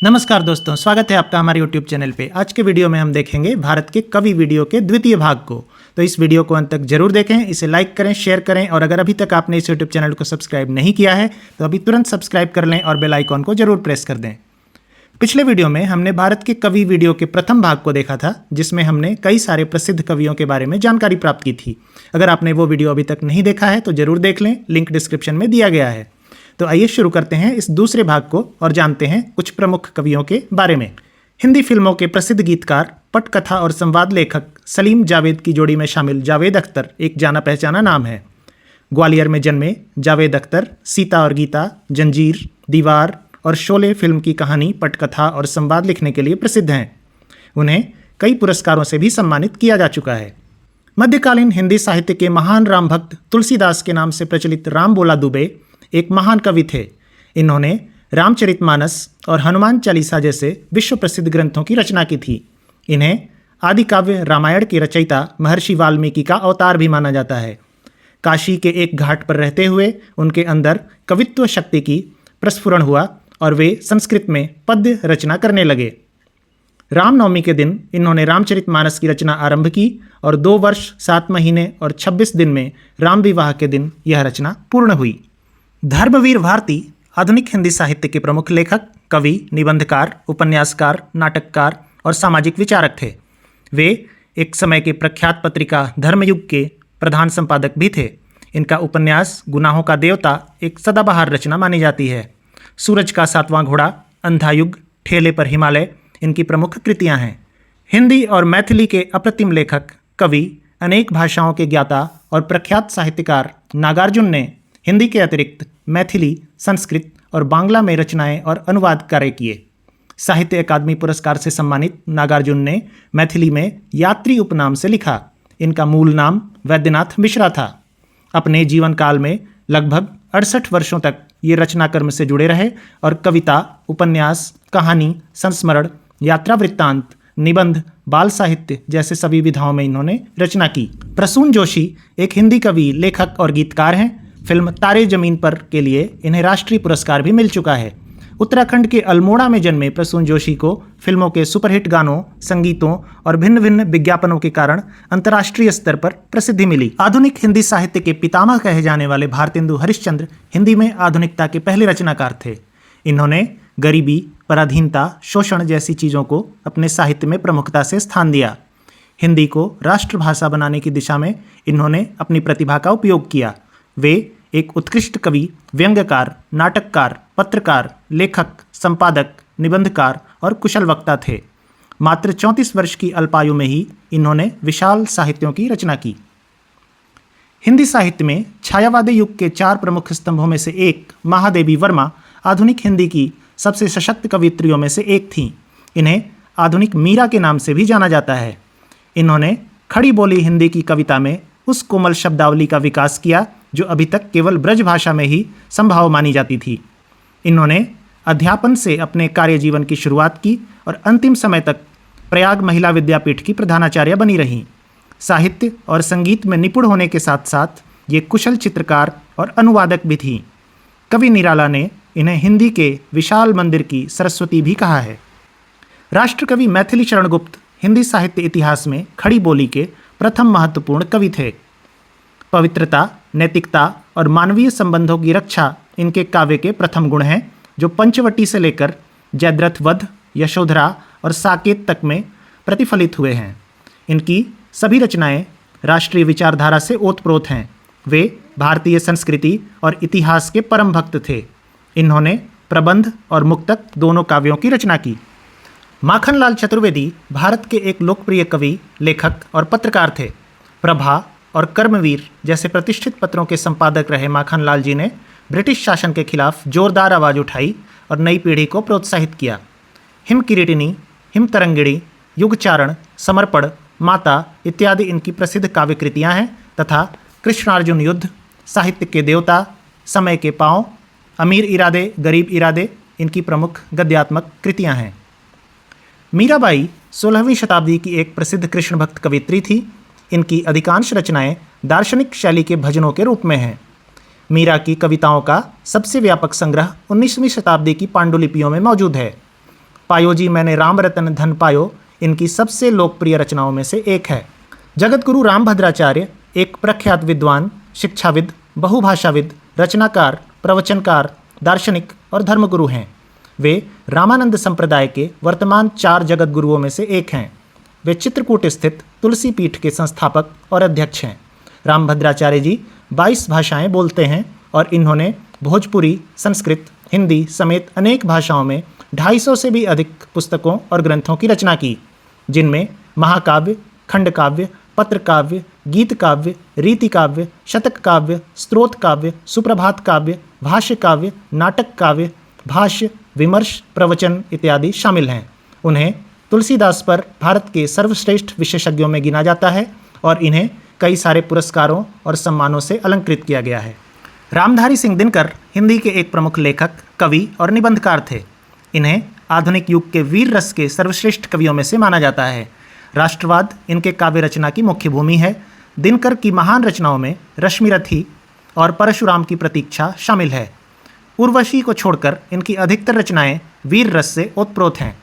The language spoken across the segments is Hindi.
नमस्कार दोस्तों, स्वागत है आपका हमारे YouTube चैनल पे। आज के वीडियो में हम देखेंगे भारत के कवि वीडियो के द्वितीय भाग को। तो इस वीडियो को अंत तक जरूर देखें, इसे लाइक करें, शेयर करें और अगर अभी तक आपने इस YouTube चैनल को सब्सक्राइब नहीं किया है तो अभी तुरंत सब्सक्राइब कर लें और बेल आइकॉन को जरूर प्रेस कर दें। पिछले वीडियो में हमने भारत के कवि वीडियो के प्रथम भाग को देखा था, जिसमें हमने कई सारे प्रसिद्ध कवियों के बारे में जानकारी प्राप्त की थी। अगर आपने वो वीडियो अभी तक नहीं देखा है तो जरूर देख लें, लिंक डिस्क्रिप्शन में दिया गया है। तो आइए शुरू करते हैं इस दूसरे भाग को और जानते हैं कुछ प्रमुख कवियों के बारे में। हिंदी फिल्मों के प्रसिद्ध गीतकार, पटकथा और संवाद लेखक सलीम जावेद की जोड़ी में शामिल जावेद अख्तर एक जाना पहचाना नाम है। ग्वालियर में जन्मे जावेद अख्तर सीता और गीता, जंजीर, दीवार और शोले फिल्म की कहानी, पटकथा और संवाद लिखने के लिए प्रसिद्ध हैं। उन्हें कई पुरस्कारों से भी सम्मानित किया जा चुका है। मध्यकालीन हिंदी साहित्य के महान राम भक्त तुलसीदास के नाम से प्रचलित राम बोला दुबे एक महान कवि थे। इन्होंने रामचरितमानस और हनुमान चालीसा जैसे विश्व प्रसिद्ध ग्रंथों की रचना की थी। इन्हें आदि काव्य रामायण के रचयिता महर्षि वाल्मीकि का अवतार भी माना जाता है। काशी के एक घाट पर रहते हुए उनके अंदर कवित्व शक्ति की प्रस्फुरण हुआ और वे संस्कृत में पद्य रचना करने लगे। रामनवमी के दिन इन्होंने रामचरितमानस की रचना आरंभ की और 2 वर्ष 7 महीने और 26 दिन में राम विवाह के दिन यह रचना पूर्ण हुई। धर्मवीर भारती आधुनिक हिंदी साहित्य के प्रमुख लेखक, कवि, निबंधकार, उपन्यासकार, नाटककार और सामाजिक विचारक थे। वे एक समय के प्रख्यात पत्रिका धर्मयुग के प्रधान संपादक भी थे। इनका उपन्यास गुनाहों का देवता एक सदाबहार रचना मानी जाती है। सूरज का 7वां घोड़ा, अंधा युग, ठेले पर हिमालय इनकी प्रमुख कृतियां हैं। हिंदी और मैथिली के अप्रतिम लेखक, कवि, अनेक भाषाओं के ज्ञाता और प्रख्यात साहित्यकार नागार्जुन ने हिंदी के अतिरिक्त मैथिली, संस्कृत और बांग्ला में रचनाएं और अनुवाद कार्य किए। साहित्य अकादमी पुरस्कार से सम्मानित नागार्जुन ने मैथिली में यात्री उपनाम से लिखा। इनका मूल नाम वैद्यनाथ मिश्रा था। अपने जीवन काल में लगभग 68 वर्षों तक ये रचना कर्म से जुड़े रहे और कविता, उपन्यास, कहानी, संस्मरण, यात्रा वृत्तांत, निबंध, बाल साहित्य जैसे सभी विधाओं में इन्होंने रचना की। प्रसून जोशी एक हिंदी कवि, लेखक और गीतकार हैं। फिल्म तारे जमीन पर के लिए इन्हें राष्ट्रीय पुरस्कार भी मिल चुका है। उत्तराखंड के अल्मोड़ा में जन्मे प्रसून जोशी को फिल्मों के सुपरहिट गानों, संगीतों और भिन्न भिन्न विज्ञापनों के कारण अंतर्राष्ट्रीय स्तर पर प्रसिद्धि मिली। आधुनिक हिंदी साहित्य के पितामह कहे जाने वाले भारतेंदु हरिश्चंद्र हिंदी में आधुनिकता के पहले रचनाकार थे। इन्होंने गरीबी, पराधीनता, शोषण जैसी चीज़ों को अपने साहित्य में प्रमुखता से स्थान दिया। हिंदी को राष्ट्रभाषा बनाने की दिशा में इन्होंने अपनी प्रतिभा का उपयोग किया। वे एक उत्कृष्ट कवि, व्यंग्यकार, नाटककार, पत्रकार, लेखक, संपादक, निबंधकार और कुशल वक्ता थे। मात्र 34 वर्ष की अल्पायु में ही इन्होंने विशाल साहित्यों की रचना की। हिंदी साहित्य में छायावादी युग के 4 प्रमुख स्तंभों में से एक महादेवी वर्मा आधुनिक हिंदी की सबसे सशक्त कवियत्रियों में से एक थीं। इन्हें आधुनिक मीरा के नाम से भी जाना जाता है। इन्होंने खड़ी बोली हिंदी की कविता में उस कोमल शब्दावली का विकास किया जो अभी तक केवल ब्रज भाषा में ही संभव मानी जाती थी। इन्होंने अध्यापन से अपने कार्य जीवन की शुरुआत की और अंतिम समय तक प्रयाग महिला विद्यापीठ की प्रधानाचार्य बनी रहीं। साहित्य और संगीत में निपुण होने के साथ साथ ये कुशल चित्रकार और अनुवादक भी थीं। कवि निराला ने इन्हें हिंदी के विशाल मंदिर की सरस्वती भी कहा है। राष्ट्रकवि मैथिली शरण गुप्त हिंदी साहित्य इतिहास में खड़ी बोली के प्रथम महत्वपूर्ण कवि थे। पवित्रता, नैतिकता और मानवीय संबंधों की रक्षा इनके काव्य के प्रथम गुण हैं, जो पंचवटी से लेकर जयद्रथ वध, यशोधरा और साकेत तक में प्रतिफलित हुए हैं। इनकी सभी रचनाएं राष्ट्रीय विचारधारा से ओतप्रोत हैं। वे भारतीय संस्कृति और इतिहास के परम भक्त थे। इन्होंने प्रबंध और मुक्तक दोनों काव्यों की रचना की। माखनलाल चतुर्वेदी भारत के एक लोकप्रिय कवि, लेखक और पत्रकार थे। प्रभा और कर्मवीर जैसे प्रतिष्ठित पत्रों के संपादक रहे माखनलाल जी ने ब्रिटिश शासन के खिलाफ जोरदार आवाज़ उठाई और नई पीढ़ी को प्रोत्साहित किया। हिम किरीटिनी, हिम तरंगिणी, युगचारण, समर्पण, माता इत्यादि इनकी प्रसिद्ध काव्य कृतियाँ हैं तथा कृष्णार्जुन युद्ध, साहित्य के देवता, समय के पाँव, अमीर इरादे गरीब इरादे इनकी प्रमुख गद्यात्मक कृतियाँ हैं। मीराबाई 16वीं शताब्दी की एक प्रसिद्ध कृष्ण भक्त कवित्री थी। इनकी अधिकांश रचनाएं दार्शनिक शैली के भजनों के रूप में हैं। मीरा की कविताओं का सबसे व्यापक संग्रह 19वीं शताब्दी की पांडुलिपियों में मौजूद है। पायो जी मैंने राम रतन धन पायो इनकी सबसे लोकप्रिय रचनाओं में से एक है। जगतगुरु रामभद्राचार्य एक प्रख्यात विद्वान, शिक्षाविद, बहुभाषाविद, रचनाकार, प्रवचनकार, दार्शनिक और धर्मगुरु हैं। वे रामानंद संप्रदाय के वर्तमान 4 जगत गुरुओं में से एक हैं। वे चित्रकूट स्थित तुलसी पीठ के संस्थापक और अध्यक्ष हैं। रामभद्राचार्य जी 22 भाषाएं बोलते हैं और इन्होंने भोजपुरी, संस्कृत, हिंदी समेत अनेक भाषाओं में 250 से भी अधिक पुस्तकों और ग्रंथों की रचना की, जिनमें महाकाव्य, खंडकाव्य, पत्र काव्य, गीत काव्य, रीति काव्य, शतक काव्य, स्त्रोत काव्य, सुप्रभात काव्य, भाष्य काव्य, नाटक काव्य, भाष्य, विमर्श, प्रवचन इत्यादि शामिल हैं। उन्हें तुलसीदास पर भारत के सर्वश्रेष्ठ विशेषज्ञों में गिना जाता है और इन्हें कई सारे पुरस्कारों और सम्मानों से अलंकृत किया गया है। रामधारी सिंह दिनकर हिंदी के एक प्रमुख लेखक, कवि और निबंधकार थे। इन्हें आधुनिक युग के वीर रस के सर्वश्रेष्ठ कवियों में से माना जाता है। राष्ट्रवाद इनके काव्य रचना की मुख्य भूमि है। दिनकर की महान रचनाओं में रश्मिरथी और परशुराम की प्रतीक्षा शामिल है। उर्वशी को छोड़कर इनकी अधिकतर रचनाएं वीर रस से ओतप्रोत हैं।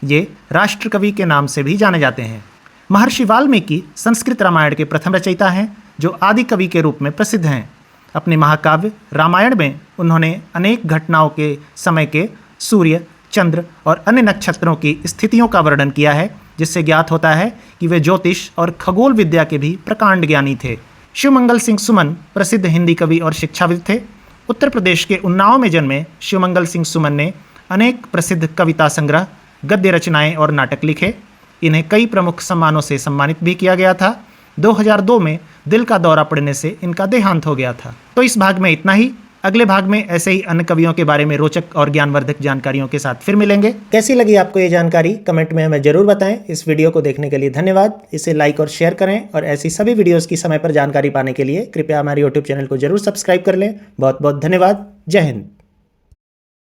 ये राष्ट्रकवि के नाम से भी जाने जाते हैं। महर्षि वाल्मीकि संस्कृत रामायण के प्रथम रचयिता हैं, जो आदि कवि के रूप में प्रसिद्ध हैं। अपने महाकाव्य रामायण में उन्होंने अनेक घटनाओं के समय के सूर्य, चंद्र और अन्य नक्षत्रों की स्थितियों का वर्णन किया है, जिससे ज्ञात होता है कि वे ज्योतिष और खगोल विद्या के भी प्रकांड ज्ञानी थे। शिवमंगल सिंह सुमन प्रसिद्ध हिंदी कवि और शिक्षाविद थे। उत्तर प्रदेश के उन्नाव में जन्मे शिवमंगल सिंह सुमन ने अनेक प्रसिद्ध कविता संग्रह, गद्य रचनाएं और नाटक लिखे। इन्हें कई प्रमुख सम्मानों से सम्मानित भी किया गया था। 2002 में दिल का दौरा पड़ने से इनका देहांत हो गया था। तो इस भाग में इतना ही। अगले भाग में ऐसे ही अन्य कवियों के बारे में रोचक और ज्ञानवर्धक जानकारियों के साथ फिर मिलेंगे। कैसी लगी आपको ये जानकारी कमेंट में हमें जरूर बताएं। इस वीडियो को देखने के लिए धन्यवाद। इसे लाइक और शेयर करें और ऐसी सभी वीडियोस की समय पर जानकारी पाने के लिए कृपया हमारे YouTube चैनल को जरूर सब्सक्राइब कर लें। बहुत बहुत धन्यवाद। जय हिंद।